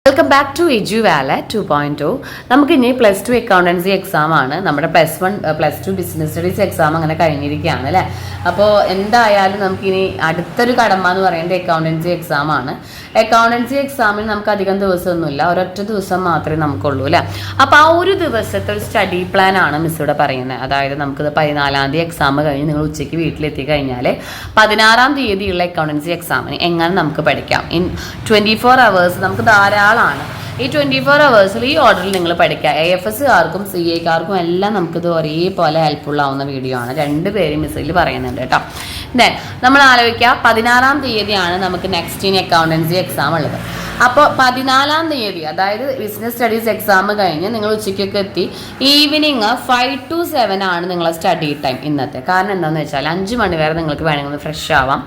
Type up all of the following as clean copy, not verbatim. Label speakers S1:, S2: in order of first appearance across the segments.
S1: Welcome back to എജുവാല 2.0. നമുക്ക് ഇനി +2 accountancy exam ആണ്. നമ്മുടെ +1 +2 ബിസിനസ് സ്റ്റഡീസ് എക്സാം അങ്ങനെ കഴിഞ്ഞിരിക്കുകയാണ് അല്ലേ. അപ്പോൾ എന്തായാലും നമുക്കിനി അടുത്തൊരു കടമ എന്ന് പറയുന്നത് അക്കൗണ്ടൻസി എക്സാം ആണ്. അക്കൗണ്ടൻസി എക്സാമിന് നമുക്ക് അധികം ദിവസമൊന്നുമില്ല, ഒരൊറ്റ ദിവസം മാത്രമേ നമുക്കുള്ളൂ അല്ലേ. അപ്പോൾ ആ ഒരു ദിവസത്തെ ഒരു സ്റ്റഡി പ്ലാൻ ആണ് മിസ് ഇവിടെ പറയുന്നത്. അതായത് നമുക്കിത് 14-ാം തീയതി എക്സാം കഴിഞ്ഞ് നിങ്ങൾ ഉച്ചയ്ക്ക് വീട്ടിലെത്തി കഴിഞ്ഞാൽ 16-ാം തീയതിയുള്ള അക്കൗണ്ടൻസി എക്സാമിന് എങ്ങനെ നമുക്ക് പഠിക്കാം. ഇൻ 24 hours നമുക്ക് ധാരാളമാണ്. ഈ 24 hours ഈ ഓർഡറിൽ നിങ്ങൾ പഠിക്കുക. AFSകാർക്കും CAക്കാർക്കും എല്ലാം നമുക്കിത് ഒരേപോലെ ഹെൽപ്ഫുൾ ആവുന്ന വീഡിയോ ആണ്. രണ്ടുപേരും മിസ്സിൽ പറയുന്നുണ്ട് കേട്ടോ. ദെൻ നമ്മൾ ആലോചിക്കുക, 16-ാം തീയതിയാണ് നമുക്ക് നെക്സ്റ്റ് ഇൻ അക്കൗണ്ടൻസി എക്സാം ഉള്ളത്. അപ്പോൾ 14-ാം തീയതി അതായത് ബിസിനസ് സ്റ്റഡീസ് എക്സാം കഴിഞ്ഞ് നിങ്ങൾ ഉച്ചയ്ക്കൊക്കെ എത്തി ഈവനിങ് 5 to 7 ആണ് നിങ്ങളെ സ്റ്റഡി ടൈം ഇന്നത്തെ. കാരണം എന്താണെന്ന് വെച്ചാൽ 5 മണി വരെ നിങ്ങൾക്ക് വേണമെങ്കിൽ ഒന്ന് ഫ്രഷ് ആവാം,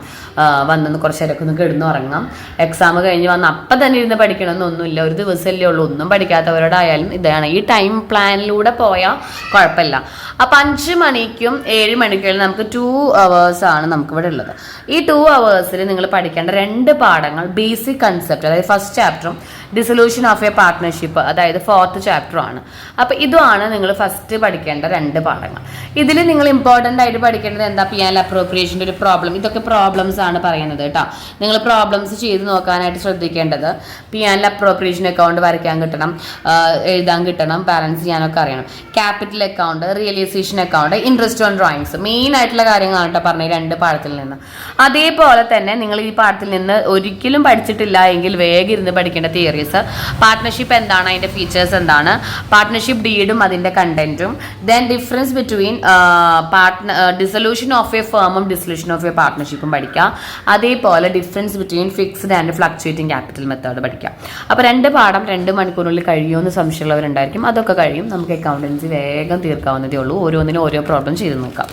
S1: വന്നൊന്ന് കുറച്ച് നേരമൊക്കെ ഒന്ന് കിടന്ന് ഉറങ്ങാം. എക്സാം കഴിഞ്ഞ് വന്ന് അപ്പം തന്നെ ഇരുന്ന് പഠിക്കണമെന്നൊന്നുമില്ല, ഒരു ദിവസമല്ലേ ഉള്ളൂ. ഒന്നും പഠിക്കാത്തവരോടായാലും ഇതാണ്, ഈ ടൈം പ്ലാനിലൂടെ പോയാൽ കുഴപ്പമില്ല. അപ്പം 5 മണിക്കും 7 മണിക്കും നമുക്ക് 2 hours ആണ് നമുക്കിവിടെ ഉള്ളത്. ഈ 2 hours നിങ്ങൾ പഠിക്കേണ്ട 2 പാഠങ്ങൾ ബേസിക് കൺസെപ്റ്റ്, അതായത് ഫസ്റ്റ് ചാപ്റ്ററും ഡിസൊല്യൂഷൻ ഓഫ് എ പാർട്ട്ണർഷിപ്പ് അതായത് 4th ചാപ്റ്ററുമാണ്. അപ്പോൾ ഇതുമാണ് നിങ്ങൾ ഫസ്റ്റ് പഠിക്കേണ്ട 2 പാഠങ്ങൾ. ഇതിൽ നിങ്ങൾ ഇമ്പോർട്ടൻ്റ് ആയിട്ട് പഠിക്കേണ്ടത് എന്താ, പിയാനൽ അപ്രോപ്രിയേഷൻ്റെ ഒരു പ്രോബ്ലം. ഇതൊക്കെ പ്രോബ്ലംസ് ആണ് പറയുന്നത് കേട്ടോ. നിങ്ങൾ പ്രോബ്ലംസ് ചെയ്ത് നോക്കാനായിട്ട് ശ്രദ്ധിക്കേണ്ടത് പിയാനൽ അപ്രോപ്രിയേഷൻ അക്കൗണ്ട് വരയ്ക്കാൻ കിട്ടണം, എഴുതാൻ കിട്ടണം, ബാലൻസ് ചെയ്യാനൊക്കെ അറിയണം. Capital account, realisation account, interest on drawings, main ആയിട്ടുള്ള കാര്യങ്ങളാണ് കേട്ടോ പറഞ്ഞ 2 പാഠത്തിൽ നിന്ന്. അതേപോലെ തന്നെ നിങ്ങൾ ഈ പാഠത്തിൽ നിന്ന് ഒരിക്കലും പഠിച്ചിട്ടില്ല എങ്കിൽ വേഗം ഇരുന്ന് പഠിക്കേണ്ട തിയറീസ്. പാർട്ട്ണർഷിപ്പ് എന്താണ്, അതിൻ്റെ ഫീച്ചേഴ്സ് എന്താണ്, പാർട്ട്ണർഷിപ്പ് ഡീഡും അതിൻ്റെ കണ്ടന്റും, then difference between dissolution of a ഫേമും ഡിസൊല്യൂഷൻ ഓഫ് എ പാർട്ട്ണർഷിപ്പും പഠിക്കുക. അതേപോലെ difference between fixed and fluctuating capital method പഠിക്കാം. അപ്പോൾ 2 പാഠം 2 മണിക്കൂറിനുള്ളിൽ കഴിയുമെന്ന് സംശയമുള്ളവരുണ്ടായിരിക്കും. അതൊക്കെ കഴിയും. നമുക്ക് അക്കൗണ്ടൻസി വേഗം തീർക്കാവുന്നതേ ഉള്ളൂ. ഓരോന്നിനും ഓരോ പ്രോബ്ലം ചെയ്ത് നോക്കാം.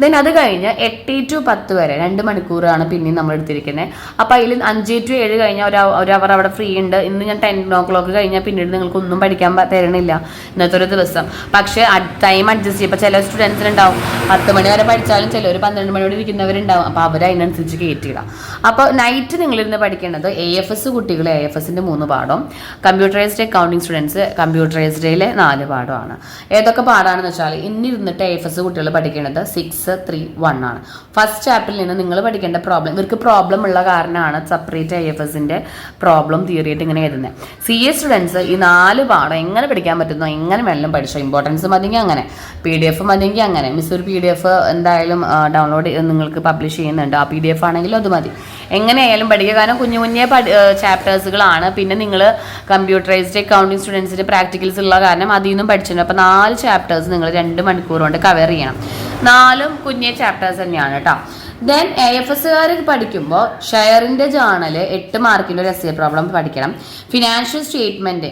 S1: ദെൻ അത് കഴിഞ്ഞ് 8 to 10 വരെ 2 മണിക്കൂറാണ് പിന്നെയും നമ്മൾ എടുത്തിരിക്കുന്നത്. അപ്പോൾ അതിൽ 5 to 7 കഴിഞ്ഞാൽ ഒരു അവർ അവിടെ ഫ്രീ ഉണ്ട്. ഇന്ന് ഞാൻ 10 o'clock കഴിഞ്ഞാൽ പിന്നീട് നിങ്ങൾക്കൊന്നും പഠിക്കാൻ തരണില്ല ഇന്നത്തെ ഒരു ദിവസം. പക്ഷേ ടൈം അഡ്ജസ്റ്റ് ചെയ്യും. ഇപ്പോൾ ചില സ്റ്റുഡൻസിനുണ്ടാവും 10 മണി വരെ പഠിച്ചാലും ചിലർ 12 മണിയോടെ ഇരിക്കുന്നവരുണ്ടാവും. അപ്പോൾ അവർ അതിനനുസരിച്ച് കയറ്റിയിടാം. അപ്പോൾ നൈറ്റ് നിങ്ങളിരുന്ന് പഠിക്കേണ്ടത് AFS കുട്ടികൾ AFSൻ്റെ 3 പാഠം, കമ്പ്യൂട്ടറൈസ്ഡ് അക്കൗണ്ടിങ് സ്റ്റുഡൻസ് കമ്പ്യൂട്ടറൈസ്ഡിലെ 4 പാഠമാണ്. ഏതൊക്കെ പാഠമാണെന്ന് വെച്ചാൽ ഇന്നിരുന്നിട്ട് AFS കുട്ടികൾ പഠിക്കേണ്ടത് 6, 3, 1 ആണ്. ഫസ്റ്റ് ചാപ്റ്ററിൽ നിന്ന് നിങ്ങൾ പഠിക്കേണ്ട പ്രോബ്ലം, ഇവർക്ക് പ്രോബ്ലം ഉള്ള കാരണമാണ് സെപ്പറേറ്റ് AFSൻ്റെ പ്രോബ്ലം തിയറി ആയിട്ട് ഇങ്ങനെ എഴുതുന്നത്. CA സ്റ്റുഡൻസ് ഈ 4 പാഠം എങ്ങനെ പഠിക്കാൻ പറ്റുന്നോ എങ്ങനെ വെള്ളം പഠിച്ചോ. ഇമ്പോർട്ടൻസ് മതിയെങ്കിൽ അങ്ങനെ, PDF മതിയെങ്കിൽ അങ്ങനെ. മിസ് ഒരു PDF എന്തായാലും ഡൗൺലോഡ് നിങ്ങൾക്ക് പബ്ലിഷ് ചെയ്യുന്നുണ്ട്. ആ PDF ആണെങ്കിലും അത് മതി. എങ്ങനെയായാലും പഠിക്കുക. കാരണം കുഞ്ഞു കുഞ്ഞേ ചാപ്റ്റേഴ്സുകളാണ്. പിന്നെ നിങ്ങൾ കമ്പ്യൂട്ടറൈസ്ഡ് അക്കൗണ്ടിങ് സ്റ്റുഡൻസിൻ്റെ പ്രാക്ടിക്കൽസ് ഉള്ള കാരണം അതിൽ നിന്നും പഠിച്ചിട്ടുണ്ട്. അപ്പോൾ 4 ചാപ്റ്റേഴ്സ് നിങ്ങൾ 2 മണിക്കൂർ കൊണ്ട് കവർ ചെയ്യണം. 4 കുഞ്ഞേ ചാപ്റ്റേഴ്സ് തന്നെയാണ് കേട്ടോ. ദെൻ AFSകാർ പഠിക്കുമ്പോൾ ഷെയറിൻ്റെ ജേണൽ 8 മാർക്കിൻ്റെ ഒരു essay പ്രോബ്ലം പഠിക്കണം. ഫിനാൻഷ്യൽ സ്റ്റേറ്റ്മെൻറ്റ്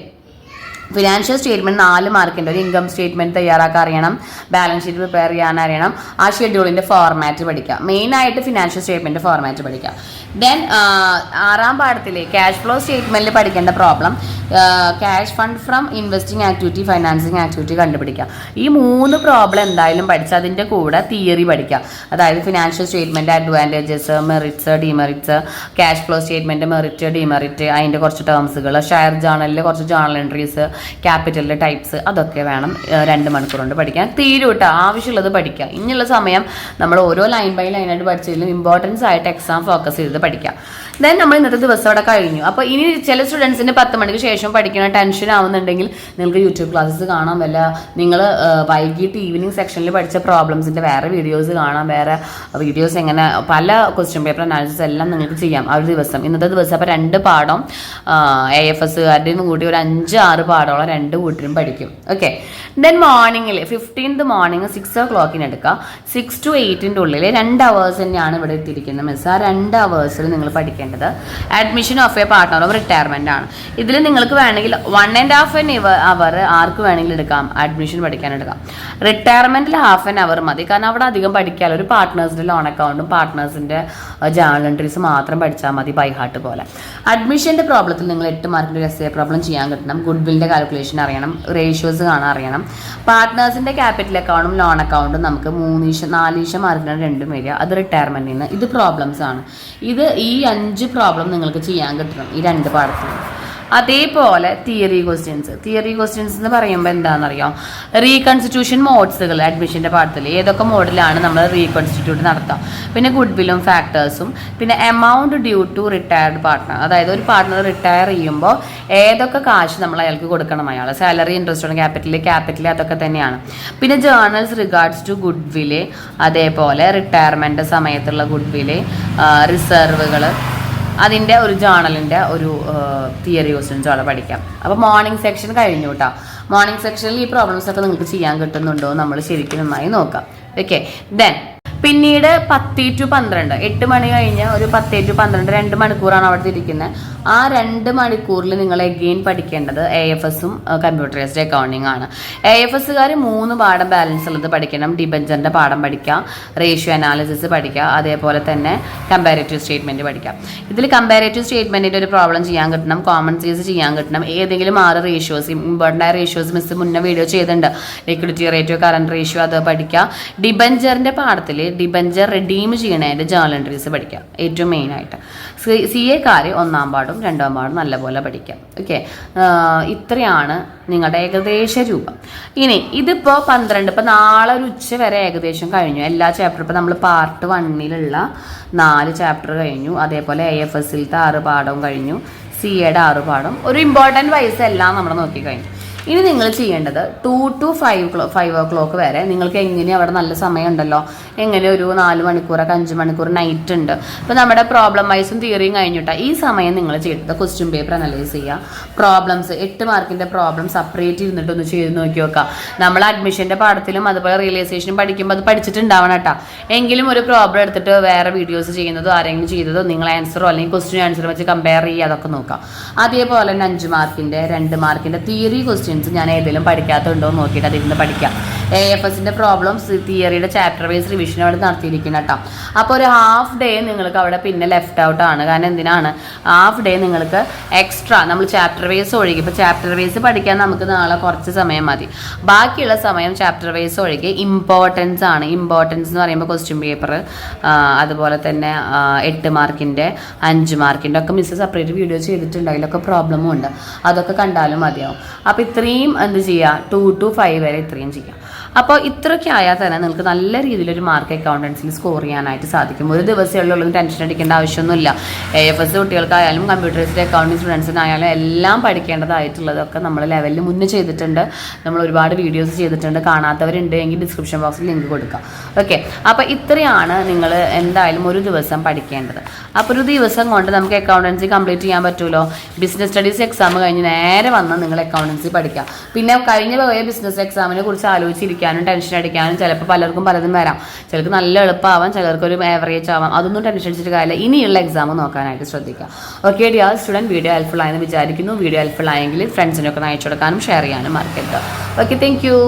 S1: 4 മാർക്കിൻ്റെ ഒരു ഇൻകം സ്റ്റേറ്റ്മെൻറ്റ് തയ്യാറാക്കാൻ അറിയണം. ബാലൻസ് ഷീറ്റ് പ്രിപ്പയർ ചെയ്യാൻ അറിയണം. ആ ഷെഡ്യൂളിൻ്റെ ഫോർമാറ്റ് പഠിക്കുക. മെയിനായിട്ട് ഫിനാൻഷ്യൽ സ്റ്റേറ്റ്മെൻറ്റ് ഫോർമാറ്റ് പഠിക്കുക. ദെൻ 6-ാം പാഠത്തിൽ ക്യാഷ് ഫ്ലോ സ്റ്റേറ്റ്മെൻറ്റിൽ പഠിക്കേണ്ട problem cash fund from investing activity, financing activity കണ്ടുപിടിക്കുക. ഈ 3 പ്രോബ്ലം എന്തായാലും പഠിച്ച് അതിൻ്റെ കൂടെ തിയറി പഠിക്കുക. അതായത് financial statement advantages, merits, demerits, cash flow statement merit, demerit, അതിൻ്റെ കുറച്ച് ടേംസുകൾ, ഷെയർ ജേണലിൽ കുറച്ച് ജേണൽ എൻട്രീസ്, ക്യാപിറ്റലിൻ്റെ ടൈപ്സ്, അതൊക്കെ വേണം 2 മണിക്കൂർ കൊണ്ട് പഠിക്കാൻ. തീരുവിട്ട് ആവശ്യമുള്ളത് പഠിക്കുക. ഇനിയുള്ള സമയം നമ്മൾ ഓരോ ലൈൻ ബൈ ലൈനായിട്ട് പഠിച്ചതിലും ഇമ്പോർട്ടൻസ് ആയിട്ട് എക്സാം ഫോക്കസ് ചെയ്ത് പഠിക്കാം. ദെൻ നമ്മൾ ഇന്നത്തെ ദിവസം അവിടെ കഴിഞ്ഞു. അപ്പോൾ ഇനി ചില സ്റ്റുഡൻസിന് 10 മണിക്ക് ശേഷം പഠിക്കണം ടെൻഷൻ ആവുന്നുണ്ടെങ്കിൽ നിങ്ങൾക്ക് യൂട്യൂബ് ക്ലാസ്സസ് കാണാം. വല്ല നിങ്ങൾ വൈകിട്ട് ഈവനിങ് സെക്ഷനിൽ പഠിച്ച പ്രോബ്ലംസിൻ്റെ വേറെ വീഡിയോസ് കാണാം. വേറെ വീഡിയോസ് എങ്ങനെ പല ക്വസ്റ്റ്യൻ പേപ്പർ അനാലിസിസ് എല്ലാം നിങ്ങൾക്ക് ചെയ്യാം ആ ഒരു ദിവസം. ഇന്നത്തെ ദിവസം അപ്പോൾ 2 പാഠം AFSകാരുടെയും കൂടി ഒരു 5-6 പാഠോളം 2 കൂട്ടരും പഠിക്കും. ഓക്കെ. ദെൻ മോർണിംഗിൽ 15th മോർണിംഗ് 6 o'clock എടുക്കുക. 6 to 8 ഉള്ളിൽ 2 hours തന്നെയാണ് ഇവിടെ എത്തിയിരിക്കുന്നത് മിസ്. ആ 2 hours നിങ്ങൾ പഠിക്കേണ്ടത് admission of A partner of retirement ആണ്. ഇതിൽ നിങ്ങൾക്ക് വേണമെങ്കിൽ 1.5 hour ആർക്ക് വേണമെങ്കിൽ എടുക്കാം, അഡ്മിഷൻ പഠിക്കാൻ എടുക്കാം. റിട്ടയർമെന്റിൽ 1/2 hour മതി. കാരണം അവിടെ അധികം പഠിക്കാമല്ലോ. ഒരു പാർട്ട്നേഴ്സിന്റെ ലോൺ അക്കൗണ്ടും പാർട്ട്നേഴ്സിന്റെ ജേണൽ എൻട്രീസ് മാത്രം പഠിച്ചാൽ മതി ബൈ ഹാർട്ട് പോലെ. അഡ്മിഷന്റെ പ്രോബ്ലത്തിൽ നിങ്ങൾ 8 മാർക്കിന്റെ ഒരു essay പ്രോബ്ലം ചെയ്യാൻ കിട്ടണം. ഗുഡ് വില്ലിന്റെ കാൽക്കുലേഷൻ അറിയണം, റേഷ്യോസ് കാണാൻ അറിയണം. പാർട്ട്നേഴ്സിന്റെ ക്യാപിറ്റൽ അക്കൗണ്ടും ലോൺ അക്കൗണ്ടും നമുക്ക് 3-4 മാർക്കിനാണ് 2 വരിക. അത് റിട്ടയർമെന്റിൽ നിന്ന്. ഇത് പ്രോബ്ലംസ് ആണ്. ഇത് ഈ 5 പ്രോബ്ലം നിങ്ങൾക്ക് ചെയ്യാൻ കിട്ടണം ഈ 2 പാഠത്തിൽ. അതേപോലെ തിയറി ക്വസ്റ്റ്യൻസ് എന്ന് പറയുമ്പോൾ എന്താണെന്നറിയാം, റീകൺസ്റ്റിറ്റ്യൂഷൻ മോഡ്സുകൾ അഡ്മിഷൻ്റെ പാഠത്തിൽ ഏതൊക്കെ മോഡിലാണ് നമ്മൾ റീകൺസ്റ്റിറ്റ്യൂട്ട് നടത്തുക, പിന്നെ ഗുഡ് വില്ലും ഫാക്ടേഴ്സും, പിന്നെ amount due to retired partner, അതായത് ഒരു പാർട്ട്ണർ റിട്ടയർ ചെയ്യുമ്പോൾ ഏതൊക്കെ കാശ് നമ്മൾ അയാൾക്ക് കൊടുക്കണം, അയാൾ സാലറി, ഇൻട്രസ്റ്റ് ഓൺ ക്യാപിറ്റൽ അതൊക്കെ തന്നെയാണ്. പിന്നെ ജേർണൽസ് റിഗാർഡ്സ് ടു ഗുഡ് വില്, അതേപോലെ റിട്ടയർമെൻറ്റ് സമയത്തുള്ള ഗുഡ് വില്, റിസർവുകൾ, അതിൻ്റെ ഒരു ജേർണലിൻ്റെ ഒരു തിയറി ക്വസ്റ്റ്യൻസ് അവിടെ പഠിക്കാം. അപ്പോൾ മോർണിംഗ് സെക്ഷൻ കഴിഞ്ഞു കേട്ടോ. മോർണിംഗ് സെക്ഷനിൽ ഈ പ്രോബ്ലംസ് ഒക്കെ നിങ്ങൾക്ക് ചെയ്യാൻ കിട്ടുന്നുണ്ടോ നമ്മൾ ശരിക്കും നന്നായി നോക്കാം. ഓക്കെ, ദെൻ പിന്നീട് 10 to 12, 8 മണി കഴിഞ്ഞ് ഒരു 10 to 12 2 മണിക്കൂറാണ് അവിടെ ഇരിക്കുന്നത്. ആ 2 മണിക്കൂറിൽ നിങ്ങൾ എഗെയിൻ പഠിക്കേണ്ടത് AFSഉം കമ്പ്യൂട്ടറൈസ്ഡ് അക്കൗണ്ടിങ് ആണ്. AFSകാർ 3 പാഠം ബാലൻസ് ഉള്ളത് പഠിക്കണം. ഡിബഞ്ചറിൻ്റെ പാഠം പഠിക്കുക, റേഷ്യോ അനാലിസിസ് പഠിക്കുക, അതേപോലെ തന്നെ കമ്പാരേറ്റീവ് സ്റ്റേറ്റ്മെൻറ്റ് പഠിക്കുക. ഇതിൽ കമ്പാരേറ്റീവ് സ്റ്റേറ്റ്മെൻറ്റിൻ്റെ ഒരു പ്രോബ്ലം ചെയ്യാൻ കിട്ടണം, കോമൺ സീസ് ചെയ്യാൻ കിട്ടണം, ഏതെങ്കിലും 6 റേഷ്യോസ്, ഇമ്പോർട്ടൻ്റ് ആയ റേഷ്യോസ് മിസ് മുന്നേ വീഡിയോ ചെയ്തിട്ടുണ്ട്, ലിക്വിഡിറ്റി റേഷ്യോ, കറണ്ട് റേഷ്യോ, അത് പഠിക്കുക. ഡിബഞ്ചറിൻ്റെ പാഠത്തിൽ ഡിബഞ്ചർ റിഡീം ചെയ്യണതിൻ്റെ ജേർണൽ എൻട്രീസ് പഠിക്കുക, ഏറ്റവും മെയിനായിട്ട്. CA-കാർ 1-ാം പാഠം 2-ാം പാഠം നല്ലപോലെ പഠിക്കാം. ഓക്കെ, ഇത്രയാണ് നിങ്ങളുടെ ഏകദേശ രൂപം. ഇനി ഇതിപ്പോൾ 12, ഇപ്പോൾ നാളെ ഒരു ഉച്ച വരെ ഏകദേശം കഴിഞ്ഞു എല്ലാ ചാപ്റ്റർ. ഇപ്പോൾ നമ്മൾ പാർട്ട് 1-ലുള്ള 4 ചാപ്റ്റർ കഴിഞ്ഞു, അതേപോലെ AFSലത്തെ 6 പാഠവും കഴിഞ്ഞു, CA-യുടെ 6 പാഠം, ഒരു ഇമ്പോർട്ടൻറ്റ് വൈസ് എല്ലാം നമ്മൾ നോക്കിക്കഴിഞ്ഞു. ഇനി നിങ്ങൾ ചെയ്യേണ്ടത് 2 to 5 o'clock വരെ നിങ്ങൾക്ക് എങ്ങനെ അവിടെ നല്ല സമയമുണ്ടല്ലോ, എങ്ങനെ ഒരു 4 മണിക്കൂറൊക്കെ 5 മണിക്കൂർ നൈറ്റ് ഉണ്ട്. അപ്പോൾ നമ്മുടെ പ്രോബ്ലം വൈസും തിയറിയും കഴിഞ്ഞിട്ടാണ് ഈ സമയം നിങ്ങൾ ചെയ്തത് ക്വസ്റ്റ്യൻ പേപ്പർ അനലൈസ് ചെയ്യുക. പ്രോബ്ലംസ് 8 മാർക്കിൻ്റെ പ്രോബ്ലം സെപ്പറേറ്റ് ഇരുന്നിട്ടൊന്ന് ചെയ്ത് നോക്കി നോക്കുക. നമ്മൾ അഡ്മിഷൻ്റെ പാഠത്തിലും അതുപോലെ റിയലൈസേഷനും പഠിക്കുമ്പോൾ അത് പഠിച്ചിട്ടുണ്ടാവണം കേട്ടോ. എങ്കിലും ഒരു പ്രോബ്ലം എടുത്തിട്ട് വേറെ വീഡിയോസ് ചെയ്യുന്നതോ ആരെങ്കിലും ചെയ്തതോ നിങ്ങൾ ആൻസറോ അല്ലെങ്കിൽ ക്വസ്റ്റ്യൻ ആൻസർ വെച്ച് കമ്പയർ ചെയ്യുക, അതൊക്കെ നോക്കാം. അതേപോലെ തന്നെ 5 മാർക്കിൻ്റെ 2 മാർക്കിൻ്റെ തിയറി ക്വസ്റ്റ്യൻ ഞാൻ ഏതെങ്കിലും പഠിക്കാത്തുണ്ടോ എന്ന് നോക്കിയിട്ട് അതിൽ പഠിക്കാം. AFSൻ്റെ പ്രോബ്ലംസ് തിയറിയുടെ ചാപ്റ്റർ വൈസ് റിവിഷൻ അവിടെ നടത്തിയിരിക്കണം കേട്ടോ. അപ്പോൾ ഒരു ഹാഫ് ഡേ നിങ്ങൾക്ക് അവിടെ പിന്നെ ലെഫ്റ്റ് ഔട്ട് ആണ്. കാരണം എന്തിനാണ് ഹാഫ് ഡേ നിങ്ങൾക്ക് എക്സ്ട്രാ നമ്മൾ ചാപ്റ്റർ വൈസ് ഒഴുകി, ഇപ്പോൾ ചാപ്റ്റർ വൈസ് പഠിക്കാൻ നമുക്ക് നാളെ കുറച്ച് സമയം മതി, ബാക്കിയുള്ള സമയം ചാപ്റ്റർ വൈസ് ഒഴുകി ഇമ്പോർട്ടൻസ് ആണ്. ഇമ്പോർട്ടൻസ് എന്ന് പറയുമ്പോൾ ക്വസ്റ്റ്യൻ പേപ്പർ, അതുപോലെ തന്നെ 8 മാർക്കിൻ്റെ 5 മാർക്കിൻ്റെ ഒക്കെ മിസ് സെപ്പറേറ്റ് വീഡിയോ ചെയ്തിട്ടുണ്ട്, അതിലൊക്കെ പ്രോബ്ലമും ഉണ്ട്, അതൊക്കെ കണ്ടാലും മതിയാവും. അപ്പോൾ ഇത്രയും എന്ത് ചെയ്യുക, 2 to 5 വരെ ഇത്രയും ചെയ്യാം. അപ്പോൾ ഇത്രയൊക്കെ ആയാൽ തന്നെ നിങ്ങൾക്ക് നല്ല രീതിയിലൊരു മാർക്ക് അക്കൗണ്ടൻസിൽ സ്കോർ ചെയ്യാനായിട്ട് സാധിക്കും. ഒരു ദിവസമേ ഉള്ളൂ, ടെൻഷൻ അടിക്കേണ്ട ആവശ്യമൊന്നുമില്ല. AFS കുട്ടികൾക്കായാലും കമ്പ്യൂട്ടറൈസ്ഡ് അക്കൗണ്ടിങ് സ്റ്റുഡൻസിനായാലും എല്ലാം പഠിക്കേണ്ടതായിട്ടുള്ളതൊക്കെ നമ്മൾ ലെവലിൽ മുന്നേ ചെയ്തിട്ടുണ്ട്. നമ്മൾ ഒരുപാട് വീഡിയോസ് ചെയ്തിട്ടുണ്ട്, കാണാത്തവരുണ്ട് എങ്കിൽ ഡിസ്ക്രിപ്ഷൻ ബോക്സിൽ ലിങ്ക് കൊടുക്കാം. ഓക്കെ, അപ്പോൾ ഇത്രയാണ് നിങ്ങൾ എന്തായാലും ഒരു ദിവസം പഠിക്കേണ്ടത്. അപ്പോൾ ഒരു ദിവസം കൊണ്ട് നമുക്ക് അക്കൗണ്ടൻസി കംപ്ലീറ്റ് ചെയ്യാൻ പറ്റുമല്ലോ. ബിസിനസ് സ്റ്റഡീസ് എക്സാം കഴിഞ്ഞ് നേരെ വന്ന് നിങ്ങൾ അക്കൗണ്ടൻസി പഠിക്കാം. പിന്നെ കഴിഞ്ഞ പോയ ബിസിനസ് എക്സാമിനെ കുറിച്ച് ആലോചിച്ചിരിക്കാനും ടെൻഷൻ അടിക്കാനും ചിലപ്പോൾ പലർക്കും പലതും വരാം. ചിലർക്ക് നല്ല എളുപ്പമാവാം, ചിലർക്ക് ഒരു ആവറേജ് ആവാം. അതൊന്നും ടെൻഷൻ അടിച്ചിട്ട് കാര്യമില്ല. ഇനിയുള്ള എക്സാം നോക്കാനായിട്ട് ശ്രദ്ധിക്കുക. Okay dear student, video helpful ആയെന്ന് വിചാരിക്കുന്നു. വീഡിയോ ഹെൽപ്ഫുൾ ആയെങ്കിൽ ഫ്രണ്ട്സിനൊക്കെ അയച്ചു കൊടുക്കാനും ഷെയർ ചെയ്യാനും മറക്കരുത്. Okay, thank you.